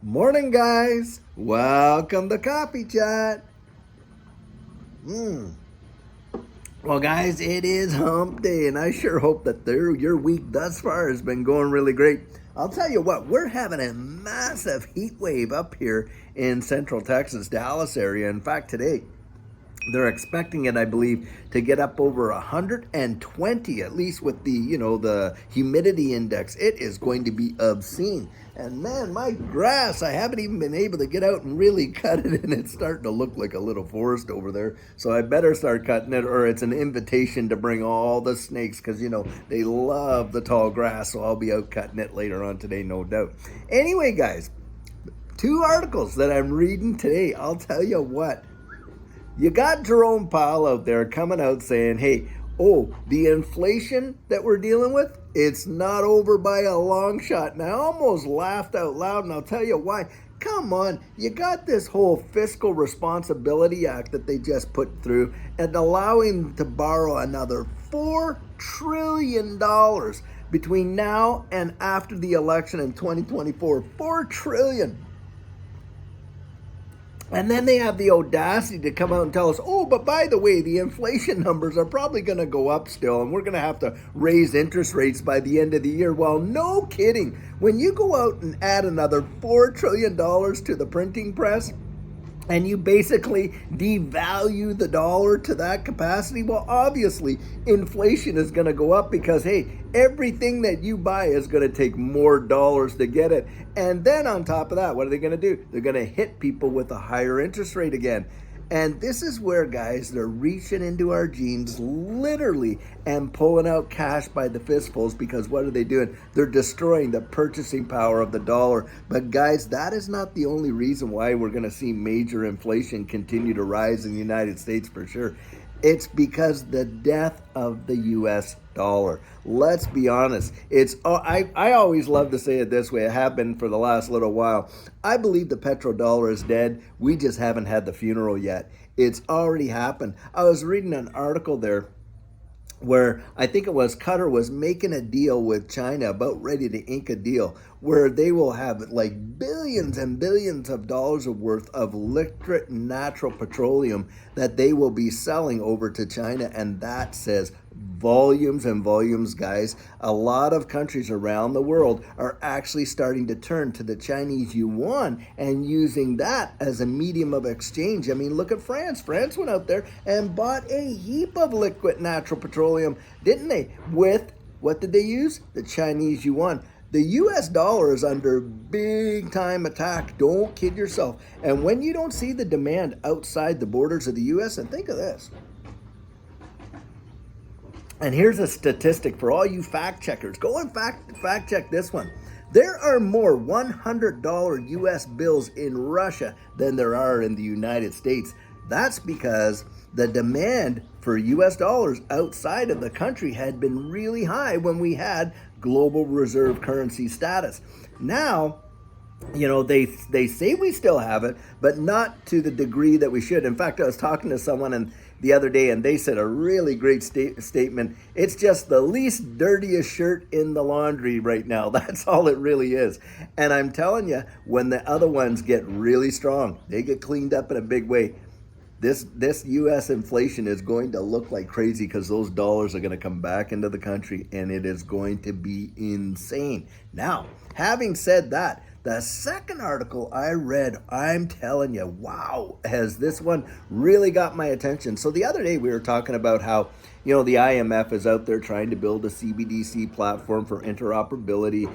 Morning, guys. Welcome to Coffee Chat. Well, guys, it is hump day, and I sure hope that your week thus far has been going really great. I'll tell you what, we're having a massive heat wave up here in Central Texas, Dallas area. In fact, today, they're expecting it, I believe, to get up over 120, at least with the humidity index. It is going to be obscene. And man, my grass, I haven't even been able to get out and really cut it, and it's starting to look like a little forest over there. So I better start cutting it, or it's an invitation to bring all the snakes, because they love the tall grass. So I'll be out cutting it later on today, no doubt. Anyway, guys, two articles that I'm reading today. I'll tell you what. You got Jerome Powell out there coming out saying, hey, the inflation that we're dealing with, it's not over by a long shot. And I almost laughed out loud, and I'll tell you why. Come on, you got this whole Fiscal Responsibility Act that they just put through and allowing to borrow another $4 trillion between now and after the election in 2024. $4 trillion. And then they have the audacity to come out and tell us, but by the way, the inflation numbers are probably going to go up still, and we're going to have to raise interest rates by the end of the year. Well, no kidding. When you go out and add another $4 trillion to the printing press, and you basically devalue the dollar to that capacity, well, obviously, inflation is going to go up because, hey, everything that you buy is going to take more dollars to get it. And then on top of that, what are they going to do? They're going to hit people with a higher interest rate again. And this is where, guys, they're reaching into our jeans literally and pulling out cash by the fistfuls, because what are they doing? They're destroying the purchasing power of the dollar. But guys, that is not the only reason why we're going to see major inflation continue to rise in the United States for sure. It's because the death of the U.S. dollar. Let's be honest. I always love to say it this way. I have been for the last little while. I believe the petrodollar is dead. We just haven't had the funeral yet. It's already happened. I was reading an article there where I think it was Qatar was making a deal with China, about ready to ink a deal where they will have like billions and billions of dollars of worth of liquid natural petroleum that they will be selling over to China. And that says volumes and volumes, guys. A lot of countries around the world are actually starting to turn to the Chinese yuan and using that as a medium of exchange. I mean, look at France. France went out there and bought a heap of liquid natural petroleum, didn't they? With, what did they use? The Chinese yuan. The U.S. dollar is under big time attack. Don't kid yourself. And when you don't see the demand outside the borders of the U.S., and think of this. And here's a statistic for all you fact checkers. Go and fact check this one. There are more $100 U.S. bills in Russia than there are in the United States. That's because the demand for U.S. dollars outside of the country had been really high when we had global reserve currency status. Now, they say we still have it, but not to the degree that we should. In fact, I was talking to someone the other day, and they said a really great statement. It's just the least dirtiest shirt in the laundry right now. That's all it really is. And I'm telling you, when the other ones get really strong, they get cleaned up in a big way. This U.S. inflation is going to look like crazy because those dollars are going to come back into the country, and it is going to be insane. Now, having said that, the second article I read, I'm telling you, wow, has this one really got my attention. So the other day we were talking about how, the IMF is out there trying to build a CBDC platform for interoperability,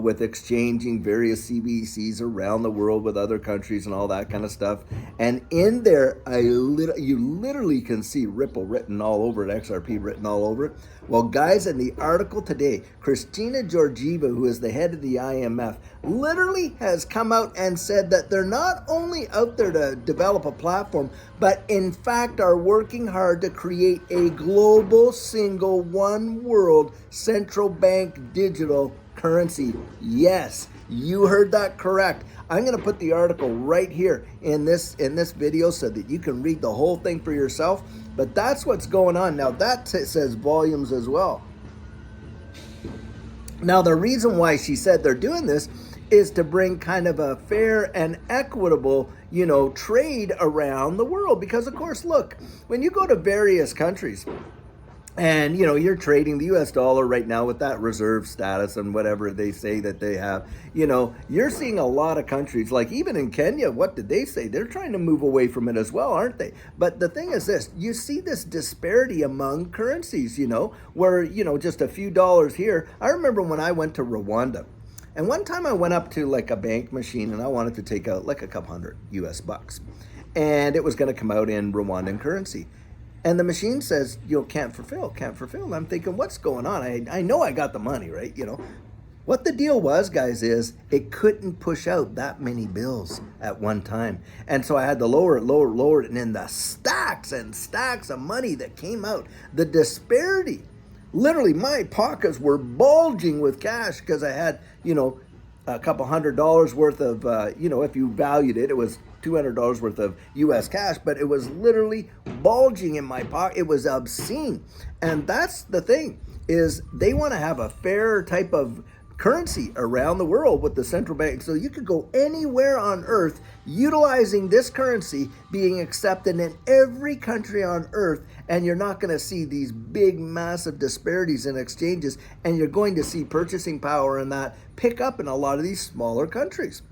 with exchanging various CBDCs around the world with other countries and all that kind of stuff. And in there, you literally can see Ripple written all over it, XRP written all over it. Well, guys, in the article today, Kristalina Georgieva, who is the head of the IMF, literally has come out and said that they're not only out there to develop a platform, but in fact are working hard to create a global, single, one world central bank digital currency. Yes, you heard that correct. I'm going to put the article right here in this video so that you can read the whole thing for yourself. But that's what's going on. Now that says volumes as well. Now the reason why she said they're doing this is to bring kind of a fair and equitable, trade around the world. Because of course, look, when you go to various countries, and you're trading the US dollar right now with that reserve status and whatever they say that they have. You're seeing a lot of countries, like even in Kenya, what did they say? They're trying to move away from it as well, aren't they? But the thing is this, you see this disparity among currencies, where, just a few dollars here. I remember when I went to Rwanda. And one time I went up to like a bank machine and I wanted to take out like a couple hundred US bucks. And it was going to come out in Rwandan currency. And the machine says, can't fulfill. And I'm thinking, what's going on? I know I got the money, right? What the deal was, guys, is it couldn't push out that many bills at one time. And so I had to lower it. And then the stacks and stacks of money that came out, the disparity, literally my pockets were bulging with cash because I had, a couple $100 worth of, if you valued it, it was $200 worth of US cash, but it was literally bulging in my pocket. It was obscene. And that's the thing, is they want to have a fair type of currency around the world with the central bank. So you could go anywhere on earth utilizing this currency being accepted in every country on earth, and you're not going to see these big massive disparities in exchanges, and you're going to see purchasing power and that pick up in a lot of these smaller countries.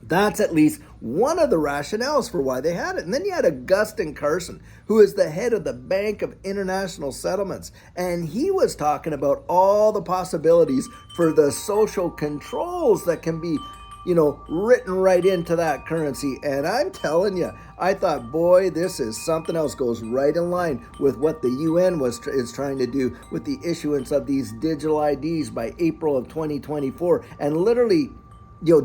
That's at least one of the rationales for why they had it. And then you had Augustin Carson, who is the head of the Bank of International Settlements. And he was talking about all the possibilities for the social controls that can be, written right into that currency. And I'm telling you, I thought, boy, this is something else, goes right in line with what the UN is trying to do with the issuance of these digital IDs by April of 2024. And literally,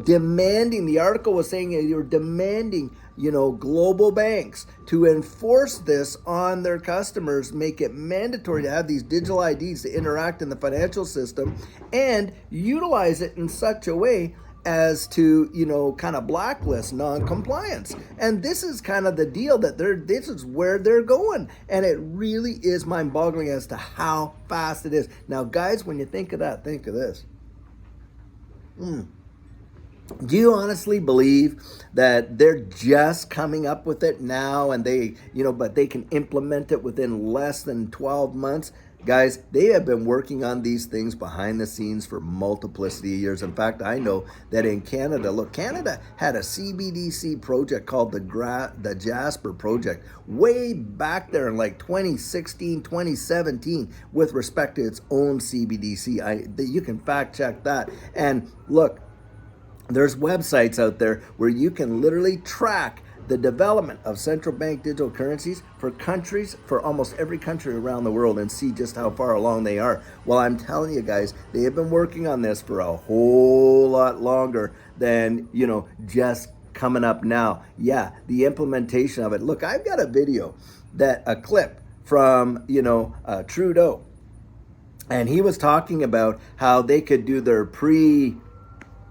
demanding, the article was saying you're demanding, global banks to enforce this on their customers, make it mandatory to have these digital IDs to interact in the financial system and utilize it in such a way as to, kind of blacklist non-compliance. And this is kind of the deal that this is where they're going. And it really is mind-boggling as to how fast it is. Now, guys, when you think of that, think of this. Do you honestly believe that they're just coming up with it now and they, but they can implement it within less than 12 months? Guys, they have been working on these things behind the scenes for multiplicity of years. In fact, I know that in Canada, look, Canada had a CBDC project called the Jasper project way back there in like 2016, 2017 with respect to its own CBDC. You can fact check that. And look, there's websites out there where you can literally track the development of central bank digital currencies for countries, for almost every country around the world, and see just how far along they are. Well, I'm telling you guys, they have been working on this for a whole lot longer than, just coming up now. Yeah, the implementation of it. Look, I've got a video, a clip from, Trudeau, and he was talking about how they could do their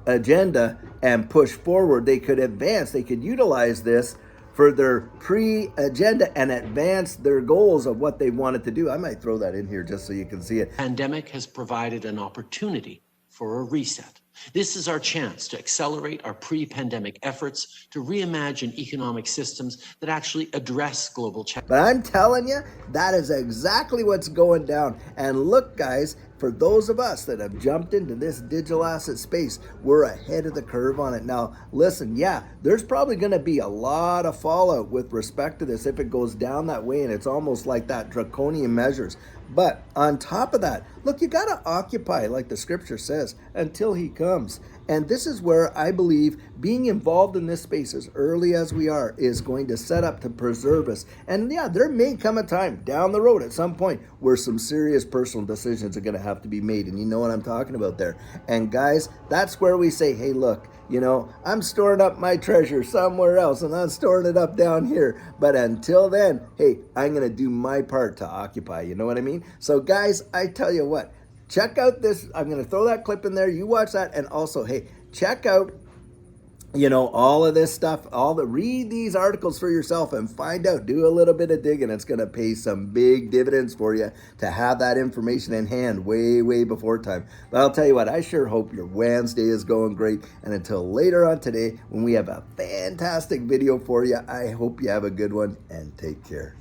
agenda and push forward. They could advance, they could utilize this for their pre-agenda and advance their goals of what they wanted to do. I might throw that in here just so you can see it. Pandemic has provided an opportunity for a reset. This is our chance to accelerate our pre-pandemic efforts to reimagine economic systems that actually address global challenges. But I'm telling you, that is exactly what's going down. And look, guys, for those of us that have jumped into this digital asset space, we're ahead of the curve on it. Now, listen, yeah, there's probably going to be a lot of fallout with respect to this if it goes down that way, and it's almost like that draconian measures. But on top of that, look, you got to occupy, like the scripture says, until he comes. And this is where I believe being involved in this space as early as we are is going to set up to preserve us. And yeah, there may come a time down the road at some point where some serious personal decisions are going to have to be made. And you know what I'm talking about there. And guys, that's where we say, hey, look, I'm storing up my treasure somewhere else and I'm storing it up down here. But until then, hey, I'm going to do my part to occupy. You know what I mean? So guys, I tell you what, check out this. I'm going to throw that clip in there. You watch that. And also, hey, check out all of this stuff, read these articles for yourself and find out, do a little bit of digging. It's going to pay some big dividends for you to have that information in hand way, way before time. But I'll tell you what, I sure hope your Wednesday is going great. And until later on today, when we have a fantastic video for you, I hope you have a good one and take care.